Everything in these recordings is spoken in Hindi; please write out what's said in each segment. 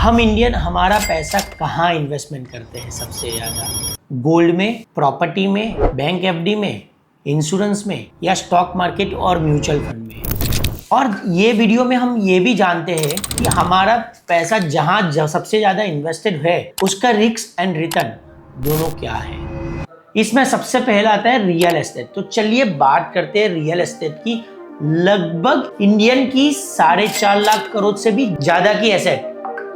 हम इंडियन हमारा पैसा कहाँ इन्वेस्टमेंट करते हैं सबसे ज्यादा? गोल्ड में, प्रॉपर्टी में, बैंक एफडी में, इंश्योरेंस में, या स्टॉक मार्केट और म्यूचुअल फंड में। और ये वीडियो में हम ये भी जानते हैं कि हमारा पैसा जहाँ सबसे ज्यादा इन्वेस्टेड है उसका रिस्क एंड रिटर्न दोनों क्या है। इसमें सबसे पहला आता है रियल एस्टेट। तो चलिए बात करते हैं रियल एस्टेट की। लगभग इंडियन की 4.5 लाख करोड़ से भी ज्यादा की एसेट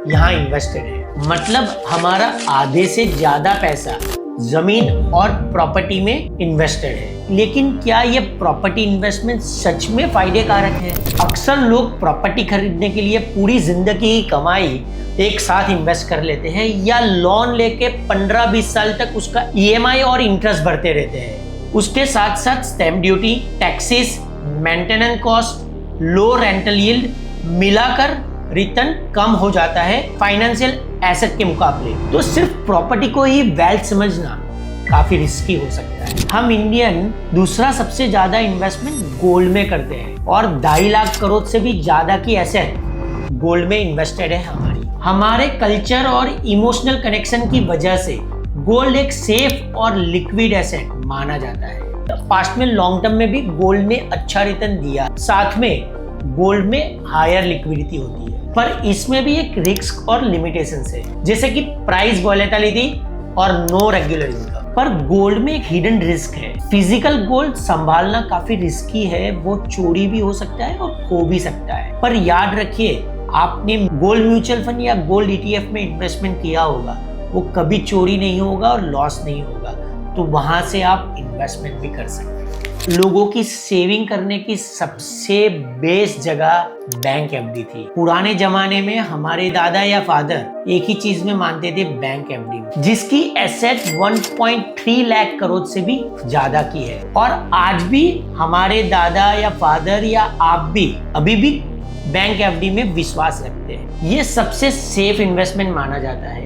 यहाँ इन्वेस्टेड है। मतलब हमारा आधे से ज्यादा पैसा जमीन और प्रॉपर्टी में इन्वेस्टेड है। लेकिन क्या ये प्रॉपर्टी इन्वेस्टमेंट सच में फायदे कारक है? अक्सर लोग प्रॉपर्टी खरीदने के लिए पूरी जिंदगी की कमाई एक साथ इन्वेस्ट कर लेते हैं या लोन लेके 15-20 साल तक उसका EMI और इंटरेस्ट भरते रहते हैं। उसके साथ साथ stamp duty, taxes, maintenance cost, low rental yield मिलाकर रिटर्न कम हो जाता है फाइनेंशियल एसेट के मुकाबले। तो सिर्फ प्रॉपर्टी को ही वेल्थ समझना काफी रिस्की हो सकता है। हम इंडियन दूसरा सबसे ज्यादा इन्वेस्टमेंट गोल्ड में करते हैं और 2.5 लाख करोड़ से भी ज्यादा की एसेट गोल्ड में इन्वेस्टेड है हमारे कल्चर और इमोशनल कनेक्शन की वजह से गोल्ड एक सेफ और लिक्विड एसेट माना जाता है। पास्ट में लॉन्ग टर्म में भी गोल्ड ने अच्छा रिटर्न दिया। साथ में गोल्ड में हायर लिक्विडिटी होती है, पर इसमें भी एक रिस्क और लिमिटेशंस है, जैसे कि प्राइस वॉलेटिलिटी और नो रेगुलर इनकम। पर गोल्ड में एक हिडन रिस्क है। फिजिकल गोल्ड संभालना काफी रिस्की है, वो चोरी भी हो सकता है और खो भी सकता है। पर याद रखिए, आपने गोल्ड म्यूचुअल फंड या गोल्ड ETF में इन्वेस्टमेंट किया होगा, वो कभी चोरी नहीं होगा और लॉस नहीं होगा, तो वहां से आप इन्वेस्टमेंट भी कर सकते हैं। लोगों की सेविंग करने की सबसे बेस्ट जगह बैंक एफडी थी। पुराने जमाने में हमारे दादा या फादर एक ही चीज में मानते थे, बैंक एफडी में, जिसकी एसेट 1.3 लाख करोड़ से भी ज्यादा की है। और आज भी हमारे दादा या फादर या आप भी अभी भी बैंक एफडी में विश्वास रखते हैं। ये सबसे सेफ इन्वेस्टमेंट माना जाता है,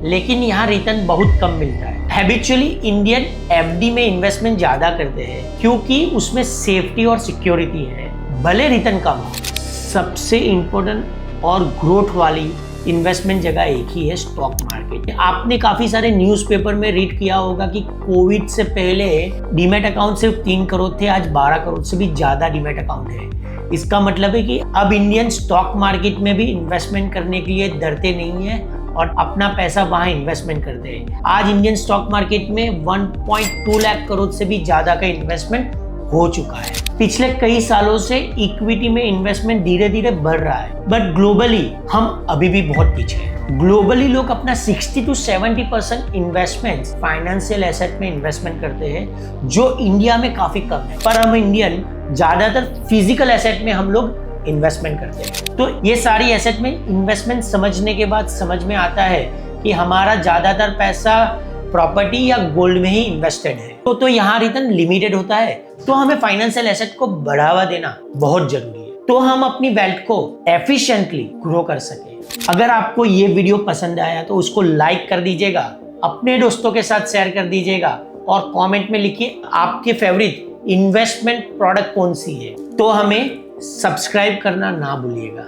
लेकिन यहाँ रिटर्न बहुत कम मिलता है। हैबिचुअली इंडियन एफडी में इन्वेस्टमेंट ज्यादा करते हैं क्योंकि उसमें सेफ्टी और सिक्योरिटी है, भले रिटर्न कम हो। सबसे इम्पोर्टेंट और ग्रोथ वाली इन्वेस्टमेंट जगह एक ही है, स्टॉक मार्केट। आपने काफी सारे न्यूज़पेपर में रीड किया होगा कि कोविड से पहले डीमैट अकाउंट सिर्फ 3 करोड़ थे, आज 12 करोड़ से भी ज्यादा डीमैट अकाउंट है। इसका मतलब है कि अब इंडियन स्टॉक मार्केट में भी इन्वेस्टमेंट करने के लिए डरते नहीं है और अपना पैसा वहां इन्वेस्टमेंट करते हैं। आज इंडियन स्टॉक मार्केट में 1.2 लाख करोड़ से भी ज्यादा का इन्वेस्टमेंट हो चुका है। पिछले कई सालों से इक्विटी में इन्वेस्टमेंट धीरे धीरे बढ़ रहा है, बट ग्लोबली हम अभी भी बहुत पीछे हैं। ग्लोबली लोग अपना 60 to 70% इन्वेस्टमेंट फाइनेंशियल एसेट में इन्वेस्टमेंट करते हैं, जो इंडिया में काफी कम है। पर हम इंडियन ज्यादातर फिजिकल एसेट में हम लोग इन्वेस्टमेंट करते हैं। तो ये सारी एसेट में इन्वेस्टमेंट समझने के बाद समझ में आता है कि हमारा ज्यादातर पैसा प्रॉपर्टी या गोल्ड में ही इन्वेस्टेड है। तो यहाँ रिटर्न लिमिटेड होता है, तो हमें फाइनेंशियल एसेट को बढ़ावा देना बहुत जरूरी है, तो हम अपनी वेल्थ को एफिशिएंटली ग्रो कर सके। अगर आपको ये वीडियो पसंद आया तो उसको लाइक कर दीजिएगा, अपने दोस्तों के साथ शेयर कर दीजिएगा और कमेंट में लिखिए आपके फेवरेट इन्वेस्टमेंट प्रोडक्ट कौन सी है। तो हमें सब्सक्राइब करना ना भूलिएगा।